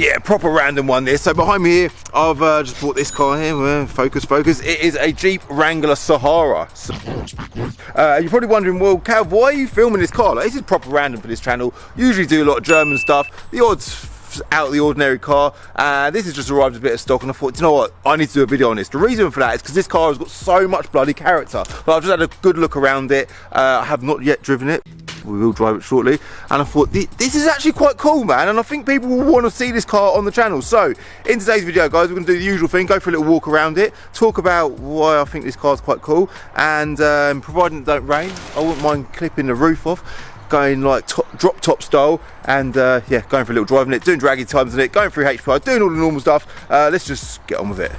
Yeah, proper random one this. So behind me here, I've just bought this car here. Focus. It is a Jeep Wrangler Sahara. You're probably wondering, well, Cal, why are you filming this car? Like, this is proper random for this channel. Usually do a lot of German stuff. The odds out of the ordinary car. This has just arrived a bit of stock, and I thought, you know what, I need to do a video on this. The reason for that is because this car has got so much bloody character. But I've just had a good look around it. I have not yet driven it. We will drive it shortly, and I thought this is actually quite cool, man, and I think people will want to see this car on the channel. So in today's video, guys, we're going to do the usual thing, go for a little walk around it, talk about why I think this car's quite cool, and providing it don't rain, I wouldn't mind clipping the roof off, going like drop top style, and yeah, going for a little drive in it, doing draggy times in it, going through HPI, doing all the normal stuff. Let's just get on with it.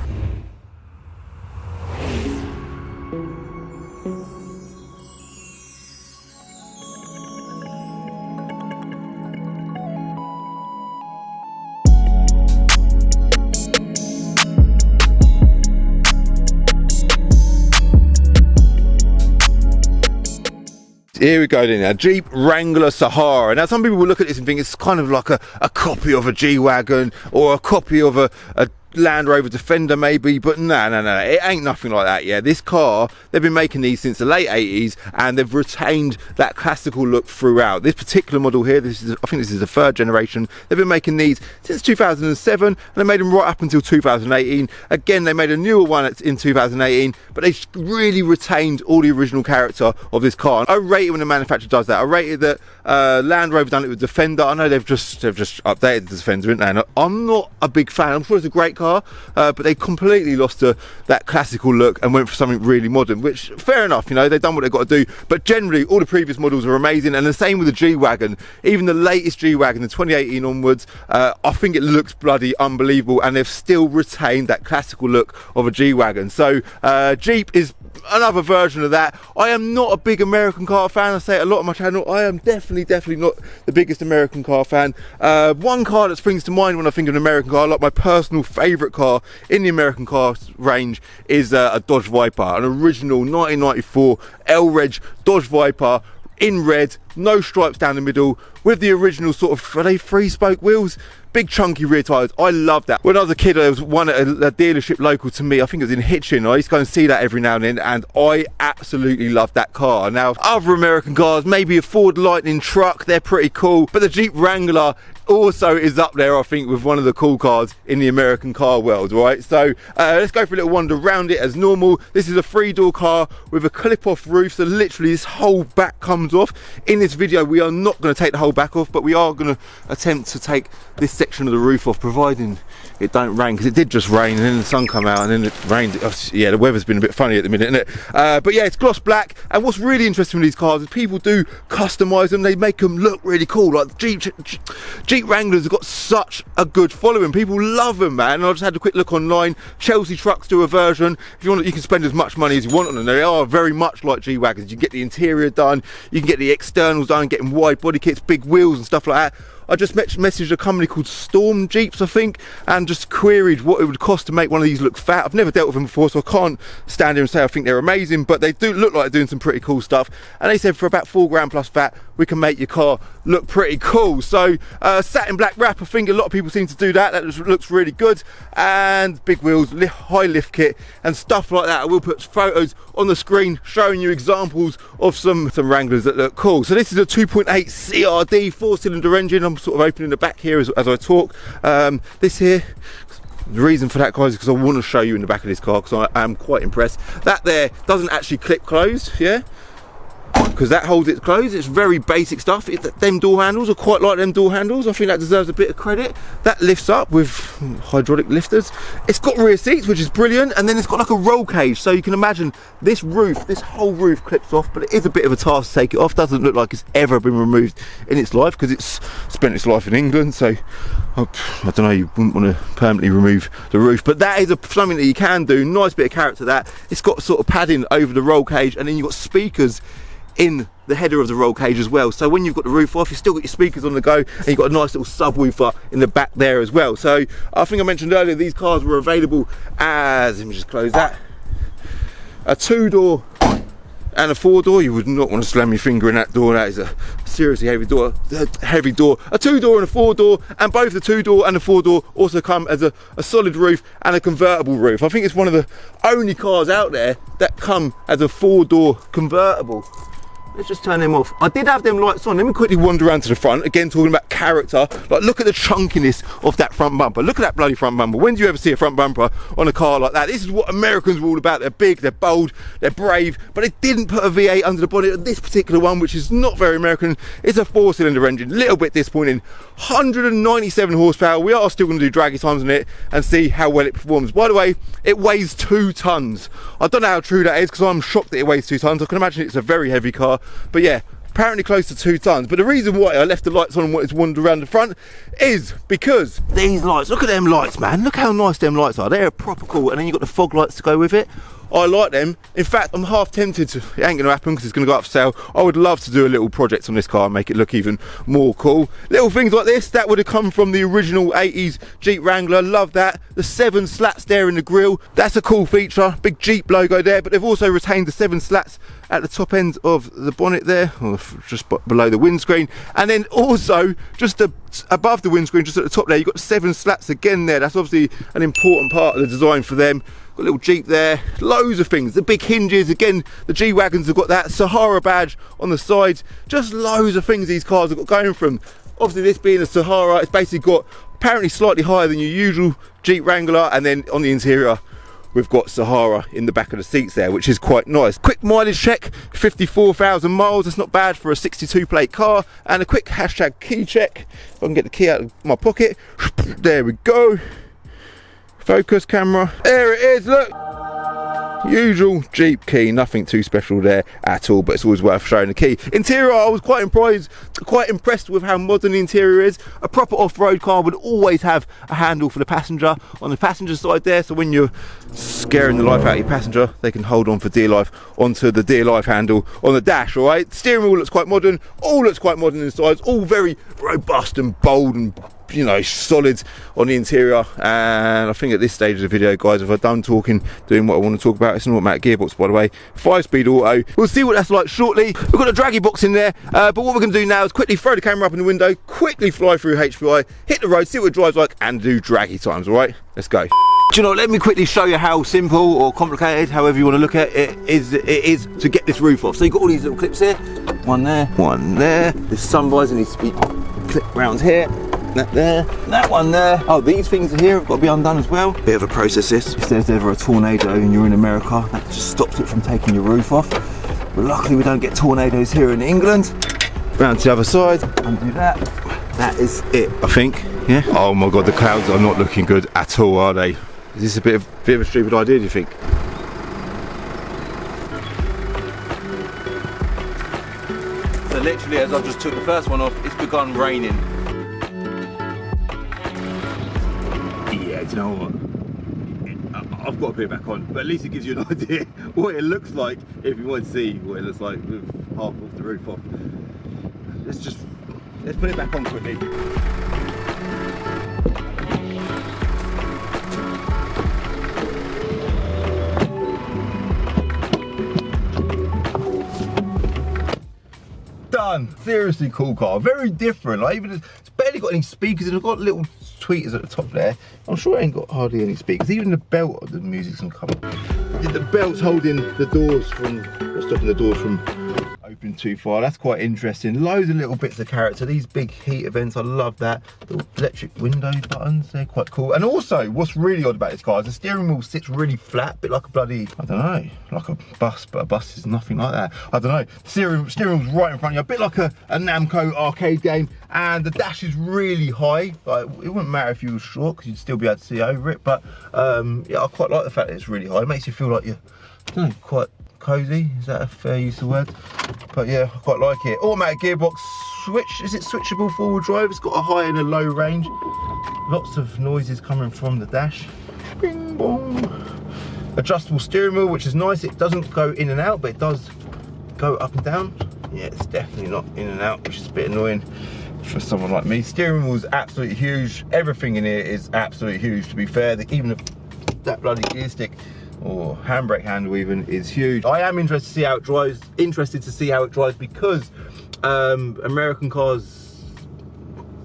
Here we go then, a Jeep Wrangler Sahara. Now some people will look at this and think it's kind of like a copy of a G-Wagon or a copy of a Land Rover Defender maybe, but no, it ain't nothing like that. Yeah, this car, they've been making these since the late 80s, and they've retained that classical look throughout. This particular model here, I think this is the third generation. They've been making these since 2007, and they made them right up until 2018. Again, they made a newer one in 2018, but they really retained all the original character of this car. I rate it when the manufacturer does that. I rate it that Land Rover done it with Defender. I know they've just updated the Defender, haven't they? And I'm not a big fan. I'm sure it's a great car, but they completely lost that classical look and went for something really modern, which fair enough, you know, they've done what they've got to do. But generally all the previous models are amazing, and the same with the G-Wagon. Even the latest G-Wagon, the 2018 onwards, I think it looks bloody unbelievable, and they've still retained that classical look of a G-Wagon. So Jeep is another version of that. I am not a big American car fan. I say it a lot on my channel. I am definitely not the biggest American car fan. One car that springs to mind when I think of an American car, like my personal favourite car in the American car range, is a Dodge Viper, an original 1994 L-Reg Dodge Viper in red, no stripes down the middle, with the original sort of, are they 3-spoke wheels? Big chunky rear tyres. I love that. When I was a kid, there was one at a dealership local to me. I think it was in Hitchin. I used to go and see that every now and then, and I absolutely loved that car. Now, other American cars, maybe a Ford Lightning truck, they're pretty cool, but the Jeep Wrangler also is up there, I think, with one of the cool cars in the American car world, right? So let's go for a little wander around it as normal. This is a 3-door car with a clip-off roof, so literally this whole back comes off. In this video, we are not going to take the whole back off, but we are going to attempt to take this section of the roof off, providing it don't rain, because it did just rain and then the sun come out and then it rained. Yeah, the weather's been a bit funny at the minute, isn't it? But yeah, it's gloss black, and what's really interesting with these cars is people do customize them. They make them look really cool. Like Jeep Wranglers have got such a good following. People love them, man. And I just had a quick look online. Chelsea Trucks do a version. If you want, you can spend as much money as you want on them. They are very much like G-Wagons. You can get the interior done, you can get the externals done, getting wide body kits, big wheels and stuff like that. I just messaged a company called Storm Jeeps, I think, and just queried what it would cost to make one of these look fat. I've never dealt with them before, so I can't stand here and say I think they're amazing, but they do look like they're doing some pretty cool stuff. And they said for about £4 plus VAT, we can make your car look pretty cool. So satin black wrap, I think a lot of people seem to do that. That looks really good. And big wheels, high lift kit and stuff like that. I will put photos on the screen showing you examples of some Wranglers that look cool. So this is a 2.8 CRD 4-cylinder engine. I'm sort of opening the back here as I talk. This here, the reason for that, guys, is because I want to show you in the back of this car, because I am quite impressed. That there doesn't actually clip closed, yeah, because that holds it closed. It's very basic stuff. Them door handles, I quite like them door handles. I think that deserves a bit of credit. That lifts up with hydraulic lifters. It's got rear seats, which is brilliant, and then it's got like a roll cage, so you can imagine this roof, this whole roof clips off, but it is a bit of a task to take it off. Doesn't look like it's ever been removed in its life, because it's spent its life in England, so I don't know, you wouldn't want to permanently remove the roof, but that is something that you can do. Nice bit of character that. It's got sort of padding over the roll cage, and then you've got speakers in the header of the roll cage as well, so when you've got the roof off, you've still got your speakers on the go, and you've got a nice little subwoofer in the back there as well. So I think I mentioned earlier these cars were available as, let me just close that, a 2-door And a 4-door, you would not want to slam your finger in that door. That is a seriously heavy door. A 2-door and a 4-door, and both the 2-door and the 4-door also come as a solid roof and a convertible roof. I think it's one of the only cars out there that come as a 4-door convertible. Let's just turn them off. I did have them lights on. Let me quickly wander around to the front. Again, talking about character. Like, look at the chunkiness of that front bumper. Look at that bloody front bumper. When do you ever see a front bumper on a car like that? This is what Americans are all about. They're big, they're bold, they're brave, but they didn't put a V8 under the bonnet. This particular one, which is not very American, it's a 4-cylinder engine. Little bit disappointing. 197 horsepower. We are still going to do draggy times on it and see how well it performs. By the way, it weighs 2 tons. I don't know how true that is because I'm shocked that it weighs 2 tons. I can imagine it's a very heavy car. But yeah, apparently close to 2 tons. But the reason why I left the lights on and wanted to wander around the front is because these lights, look at them lights, man. Look how nice them lights are. They're proper cool. And then you've got the fog lights to go with it. I like them. In fact, I'm half tempted to, it ain't gonna happen because it's gonna go up for sale. I would love to do a little project on this car and make it look even more cool. Little things like this, that would have come from the original 80s Jeep Wrangler. Love that. The 7 slats there in the grille. That's a cool feature. Big Jeep logo there, but they've also retained the 7 slats at the top end of the bonnet there, or just below the windscreen. And then also, just above the windscreen, just at the top there, you've got 7 slats again there. That's obviously an important part of the design for them. Got a little Jeep there, loads of things. The big hinges, again, the G-Wagons have got that Sahara badge on the sides. Just loads of things these cars have got going for them. Obviously, this being a Sahara, it's basically got apparently slightly higher than your usual Jeep Wrangler, and then on the interior, we've got Sahara in the back of the seats there, which is quite nice. Quick mileage check, 54,000 miles. That's not bad for a 62 plate car. And a quick hashtag key check. If I can get the key out of my pocket. There we go. Focus camera. There it is, look. Usual Jeep key, nothing too special there at all, but it's always worth showing the key. Interior, I was quite impressed with how modern the interior is. A proper off-road car would always have a handle for the passenger on the passenger side there, so when you're scaring the life out of your passenger, they can hold on for dear life onto the dear life handle on the dash. All right, steering wheel looks quite modern, all looks quite modern inside, all very robust and bold and, you know, solid on the interior. And I think at this stage of the video, guys, if I'm done talking, doing what I want to talk about, it's an automatic gearbox, by the way, 5-speed auto. We'll see what that's like shortly. We've got a draggy box in there, but what we're going to do now is quickly throw the camera up in the window, quickly fly through HPI, hit the road, see what it drives like, and do draggy times. All right, let's go. Do you know, let me quickly show you how simple or complicated, however you want to look at it, is to get this roof off. So you've got all these little clips here, one there, one there. This sun visor needs to be clipped round here. That there, that one there. Oh, these things here have got to be undone as well. Bit of a process this. If there's ever a tornado and you're in America, that just stops it from taking your roof off. But luckily we don't get tornadoes here in England. Round to the other side, undo that. That is it, I think. Yeah. Oh my God, the clouds are not looking good at all, are they? Is this a bit of a stupid idea, do you think? So literally, as I just took the first one off, it's begun raining. Yeah, do you know what? I've got to put it back on, but at least it gives you an idea what it looks like if you want to see what it looks like with half of the roof off. Let's put it back on quickly. Done. Seriously cool car, very different. Like, even it's barely got any speakers, and I've got little tweeters at the top there. I'm sure it ain't got hardly any speakers. Even the belt of the music's gonna come up. The belt's holding the doors from, stopping the doors from opening too far. That's quite interesting. Loads of little bits of character. These big heat events, I love that. The electric window buttons, they're quite cool. And also, what's really odd about this car is the steering wheel sits really flat, a bit like a bloody, I don't know, like a bus, but a bus is nothing like that. I don't know. Steering wheel's right in front of you, a bit like a Namco arcade game. And the dash is really high. Like, it wouldn't matter if you were short because you'd still be able to see over it. But yeah, I quite like the fact that it's really high. It makes you feel like you're, I don't know, quite cozy. Is that a fair use of word? But yeah, I quite like it. Automatic gearbox switch. Is it switchable four-wheel drive? It's got a high and a low range. Lots of noises coming from the dash. Bing bong. Adjustable steering wheel, which is nice. It doesn't go in and out, but it does go up and down. Yeah, it's definitely not in and out, which is a bit annoying for someone like me. Steering wheel is absolutely huge. Everything in here is absolutely huge, to be fair. Even that bloody gear stick or handbrake handle even, is huge. I am interested to see how it drives, because American cars,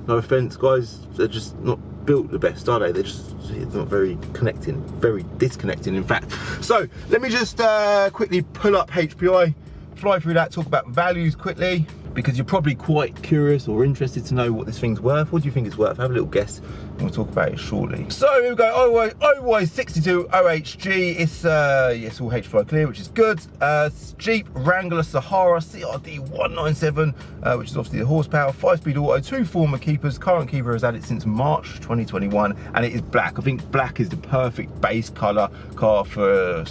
no offense guys, they're just not built the best, are they? They're just, it's not very connecting, very disconnecting in fact. So let me just quickly pull up HPI, fly through that, talk about values quickly, because you're probably quite curious or interested to know what this thing's worth. What do you think it's worth? Have a little guess and we'll talk about it shortly. So here we go, OY62 OHG. It's yes, all HPI clear, which is good. Jeep Wrangler Sahara CRD 197, which is obviously the horsepower, 5-speed auto, 2 former keepers. Current keeper has had it since March 2021, and it is black. I think black is the perfect base colour car for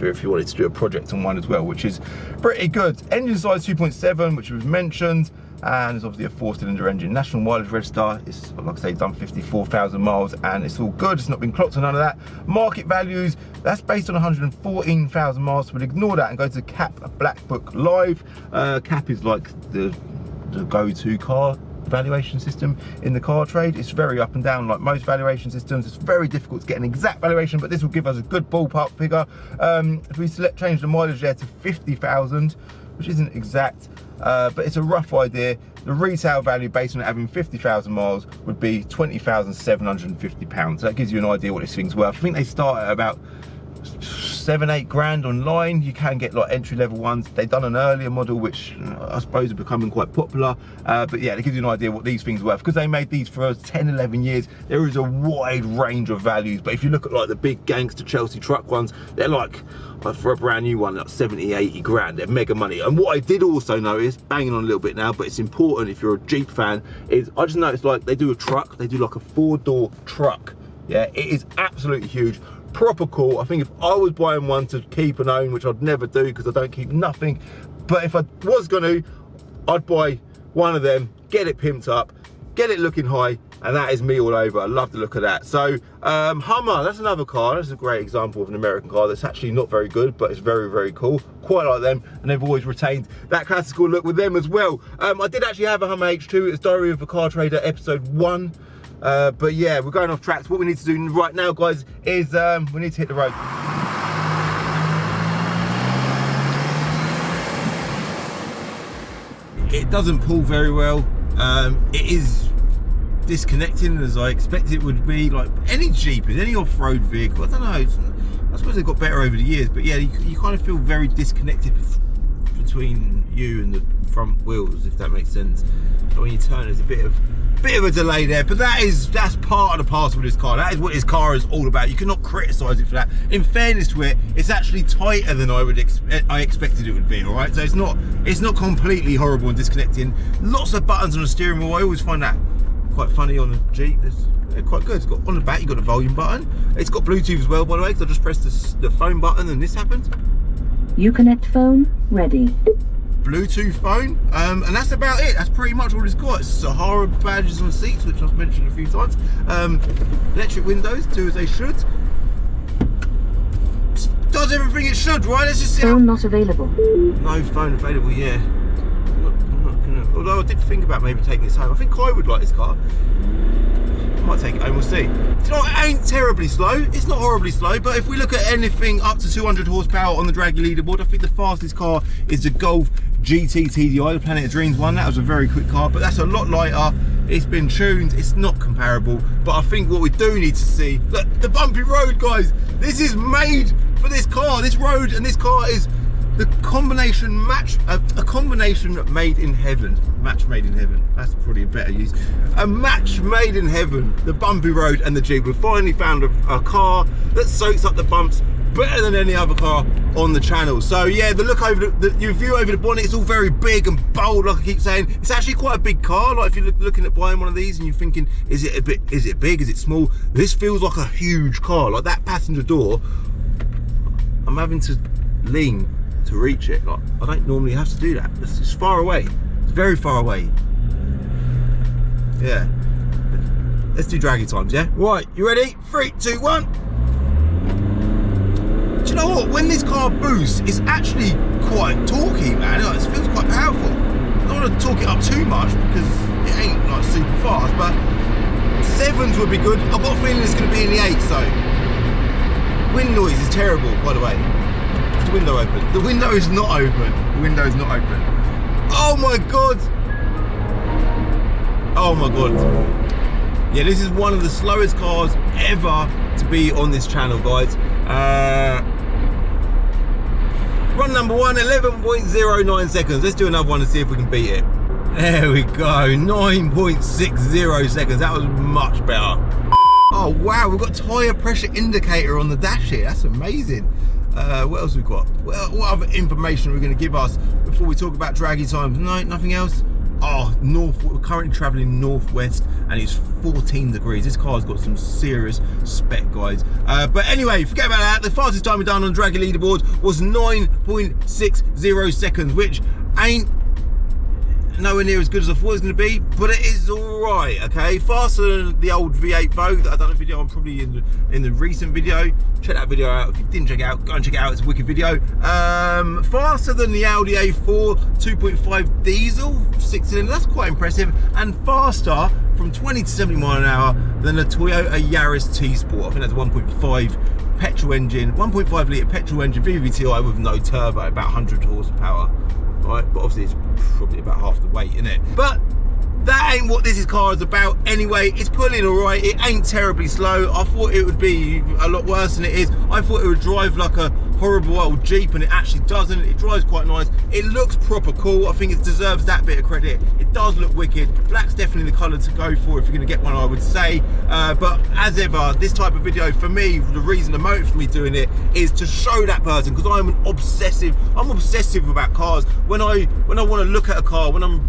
if you wanted to do a project on one as well, which is pretty good. Engine size 2.7, which was mentioned, and it's obviously a 4-cylinder engine. National mileage register, it's like I say, done 54,000 miles, and it's all good. It's not been clocked or none of that. Market values, that's based on 114,000 miles, so we'll ignore that and go to CAP Black Book Live. CAP is like the go-to car valuation system in the car trade. It's very up and down like most valuation systems. It's very difficult to get an exact valuation, but this will give us a good ballpark figure. If we change the mileage there to 50,000, which isn't exact, but it's a rough idea. The retail value based on it having 50,000 miles would be £20,750. So that gives you an idea what this thing's worth. I think they start at about 7-8 grand online. You can get like entry-level ones. They've done an earlier model which I suppose are becoming quite popular, but yeah, it gives you an idea what these things are worth. Because they made these for 10-11 years, there is a wide range of values. But if you look at like the big gangster Chelsea truck ones, they're like, for a brand new one, like 70-80 grand. They're mega money. And what I did also notice, banging on a little bit now, but it's important if you're a Jeep fan, is I just noticed like they do a truck, they do like a 4-door truck. Yeah, it is absolutely huge. Proper cool. I think if I was buying one to keep and own, which I'd never do because I don't keep nothing, but if I was gonna, I'd buy one of them, get it pimped up, get it looking high, and that is me all over. I love the look of that. So Hummer, that's another car. That's a great example of an American car that's actually not very good, but it's very, very cool. Quite like them, and they've always retained that classical look with them as well. I did actually have a Hummer H2. It's Diary of a Car Trader episode 1. But yeah, we're going off tracks. What we need to do right now, guys, is we need to hit the road. It doesn't pull very well. It is disconnecting as I expected it would be, like any Jeep, any off-road vehicle. I don't know, I suppose they've got better over the years, but yeah, you kind of feel very disconnected between you and the front wheels, if that makes sense. So when you turn, there's a bit of a delay there, but that's part of the parcel of this car. That is what this car is all about. You cannot criticise it for that. In fairness to it, it's actually tighter than I expected it would be. All right, so it's not completely horrible and disconnecting. Lots of buttons on the steering wheel. I always find that quite funny on the Jeep. They're quite good. It's got on the back, you've got a volume button. It's got Bluetooth as well, by the way, because I just pressed the phone button and this happened. Uconnect phone ready. Bluetooth phone, and that's about it. That's pretty much all it's got. It's Sahara badges on the seats, which I've mentioned a few times. Electric windows, do as they should. Does everything it should, right? Let's just see. Phone not available. No phone available, yeah. I'm not gonna, although I did think about maybe taking this home. I think I would like this car. I might take it home, we'll see. You know, it ain't terribly slow. It's not horribly slow, but if we look at anything up to 200 horsepower on the Draggy leaderboard, I think the fastest car is the Golf GT TDI, the Planet of Dreams one. That was a very quick car, but that's a lot lighter. It's been tuned. It's not comparable, but I think what we do need to see, look, the bumpy road, guys. This is made for this car. This road and this car is the combination a combination made in heaven. Match made in heaven. That's probably a better use. A match made in heaven. The bumpy road and the Jeep. We've finally found a car that soaks up the bumps better than any other car on the channel. So yeah, the look over your view over the bonnet, it's all very big and bold, like I keep saying. It's actually quite a big car. Like if you're looking at buying one of these and you're thinking, is it big, is it small? This feels like a huge car. Like that passenger door, I'm having to lean to reach it. Like I don't normally have to do that. It's far away. It's very far away. Yeah. Let's do draggy times, yeah? Right, you ready? 3, 2, 1. Do you know what? When this car boosts, it's actually quite torquey, man. Like, it feels quite powerful. I don't want to torque it up too much because it ain't like super fast, but 7s would be good. I've got a feeling it's going to be in the 8s though. Wind noise is terrible, by the way. Is the window open? The window is not open. The window is not open. Oh my God. Oh my God. Yeah, this is one of the slowest cars ever to be on this channel, guys. Run number 1, 11.09 seconds. Let's do another one and see if we can beat it. There we go, 9.60 seconds. That was much better. Oh wow, we've got tyre pressure indicator on the dash here. That's amazing. What else we got? Well, what other information are we going to give us before we talk about draggy times? No, nothing else. Oh, we're currently travelling northwest and it's 14 degrees. This car's got some serious spec, guys. But anyway, forget about that. The fastest time we've done on draggy leaderboard was 9.60 seconds, which ain't nowhere near as good as I thought it was going to be, but it is all right. Okay, faster than the old V8 Vogue that I've done a video on, probably in the recent video. Check that video out if you didn't check it out. Go and check it out. It's a wicked video. Faster than the Audi A4 2.5 diesel 6-cylinder. That's quite impressive, and faster from 20 to 70 miles an hour than the Toyota Yaris T-Sport. I think that's a 1.5 petrol engine, 1.5 litre petrol engine VVTi with no turbo, about 100 horsepower. Right, but obviously it's probably about half the weight, isn't it? But that ain't what this car is about anyway. It's pulling all right. It ain't terribly slow. I thought it would be a lot worse than it is. I thought it would drive like a horrible old Jeep, and it actually doesn't. It drives quite nice. It looks proper cool. I think it deserves that bit of credit. It does look wicked. Black's definitely the colour to go for if you're going to get one, I would say. But as ever, this type of video, for me, the motive for me doing it is to show that person, because I'm obsessive about cars. When I want to look at a car, when I'm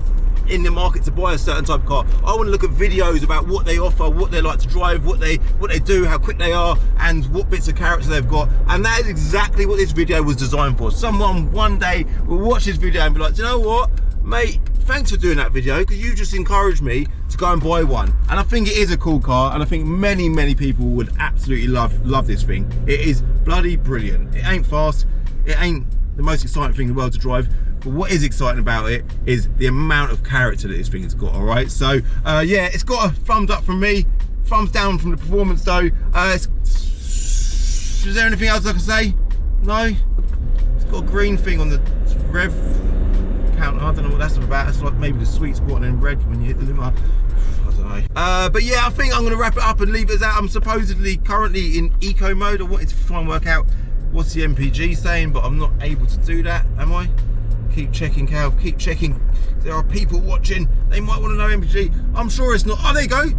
in the market to buy a certain type of car, I want to look at videos about what they offer, what they like to drive, what they do, how quick they are, and what bits of character they've got. And that is exactly what this video was designed for. Someone one day will watch this video and be like, do you know what, mate, thanks for doing that video, because you just encouraged me to go and buy one. And I think it is a cool car, and I think many people would absolutely love this thing. It is bloody brilliant. It ain't fast, it ain't the most exciting thing in the world to drive, but what is exciting about it is the amount of character that this thing has got. All right, so yeah, it's got a thumbs up from me, thumbs down from the performance though. Is there anything else I can say? No. It's got a green thing on the rev counter. I don't know what that's about. It's like maybe the sweet spot and then red when you hit the limiter. I don't know. But yeah, I think I'm going to wrap it up and leave it as that. I'm supposedly currently in eco mode. I wanted to try and work out what's the MPG saying, but I'm not able to do that, am I? Keep checking, Cal, keep checking. There are people watching, they might want to know MPG. I'm sure it's not. Oh, there you go.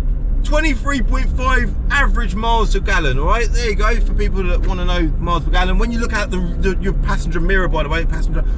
23.5 average miles per gallon. All right, there you go, for people that want to know miles per gallon. When you look at your passenger mirror, by the way,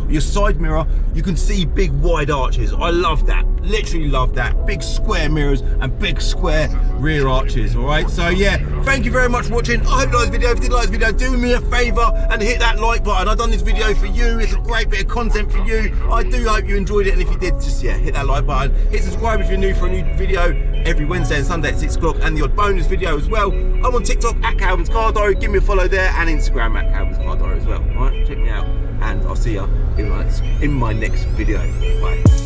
your side mirror, you can see big wide arches. I love that, literally love that. Big square mirrors and big square rear arches. All right, so yeah, thank you very much for watching. I hope you liked this video. If you did like this video, do me a favor and hit that like button. I've done this video for you. It's a great bit of content for you. I do hope you enjoyed it, and if you did, just yeah, hit that like button. Hit subscribe if you're new for a new video every Wednesday and Sunday at 6 o'clock, and the odd bonus video as well. I'm on TikTok at Calvin's Car Diary. Give me a follow there, and Instagram at Calvin's Car Diary as well. All right, check me out, and I'll see you in my next video. Bye.